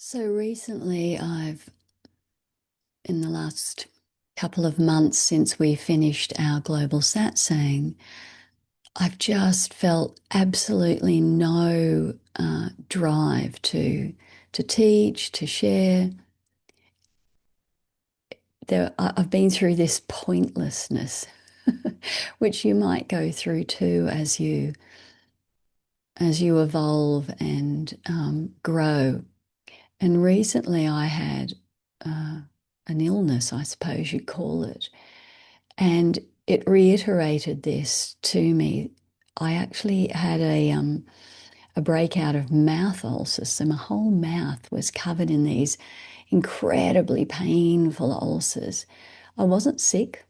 So recently, in the last couple of months since we finished our global satsang, I've just felt absolutely no drive to teach, to share. I've been through this pointlessness, which you might go through too as you evolve and grow. And recently, I had uh, an illness, I suppose you'd call it. And it reiterated this to me. I actually had a breakout of mouth ulcers. So my whole mouth was covered in these incredibly painful ulcers. I wasn't sick.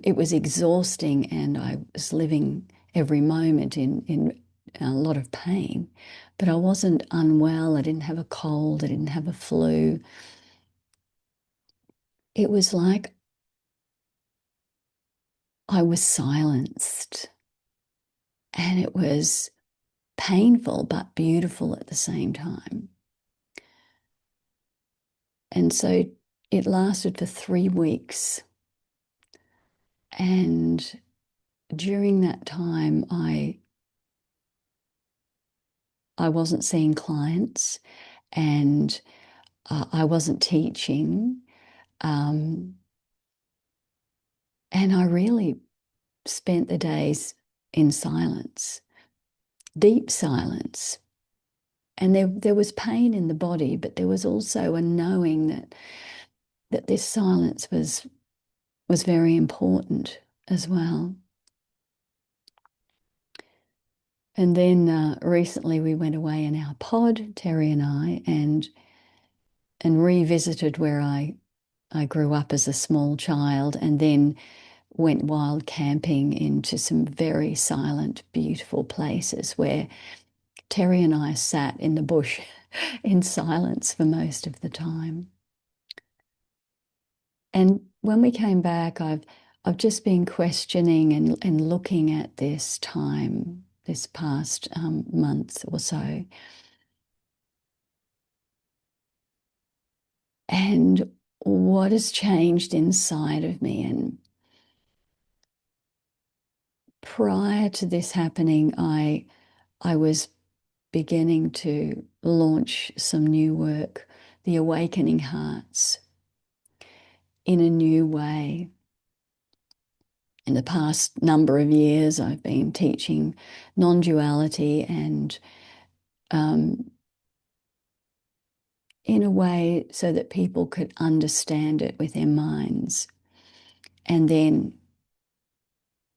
It was exhausting, and I was living every moment in a lot of pain. But I wasn't unwell. I didn't have a cold. I didn't have a flu. It was like I was silenced, and it was painful but beautiful at the same time. And so it lasted for 3 weeks. And during that time, I wasn't seeing clients, and I wasn't teaching. Um, and I really spent the days in silence, deep silence. And there was pain in the body, but there was also a knowing that this silence was very important as well. And then recently we went away in our pod, Terry and I, and revisited where I grew up as a small child, and then went wild camping into some very silent, beautiful places where Terry and I sat in the bush in silence for most of the time. And when we came back, I've just been questioning and looking at this time, this past month or so, and what has changed inside of me. And prior to this happening, I was beginning to launch some new work, the Awakening Hearts, in a new way. In the past number of years, I've been teaching non-duality, and um, in a way so that people could understand it with their minds, and then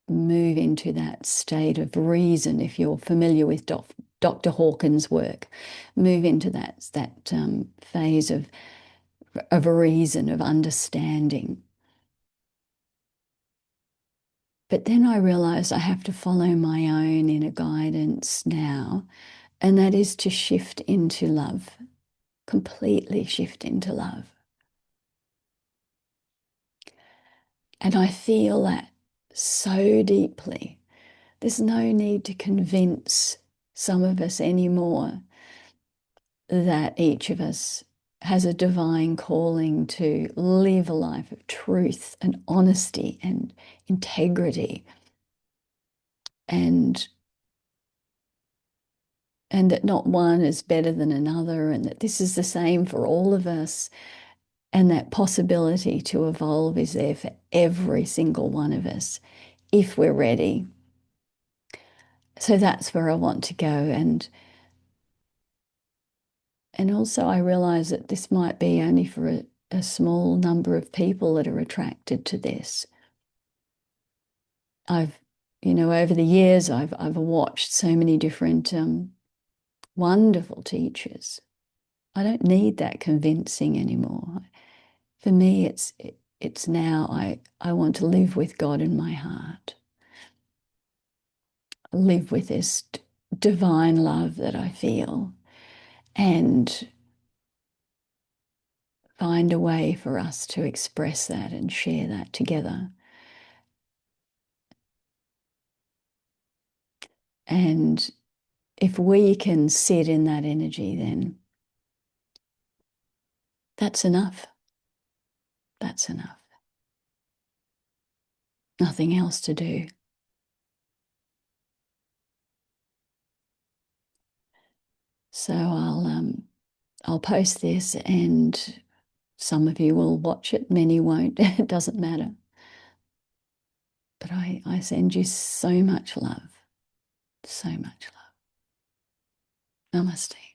move into that state of reason. If you're familiar with Dr. Hawkins' work, move into that phase of reason, of understanding. But then I realized I have to follow my own inner guidance now, and that is to shift into love, completely shift into love. And I feel that so deeply. There's no need to convince some of us anymore that each of us has a divine calling to live a life of truth and honesty and integrity, and that not one is better than another, and that this is the same for all of us, and that possibility to evolve is there for every single one of us if we're ready. So that's where I want to go. And also I realize that this might be only for a small number of people that are attracted to this. I've, over the years, I've watched so many different wonderful teachers. I don't need that convincing anymore. For me, it's now I want to live with God in my heart, live with this divine love that I feel, and find a way for us to express that and share that together. And if we can sit in that energy, then That's enough. That's enough. Nothing else to do. So I'll post this, and some of you will watch it, many won't. It doesn't matter. But I send you so much love. So much love. Namaste.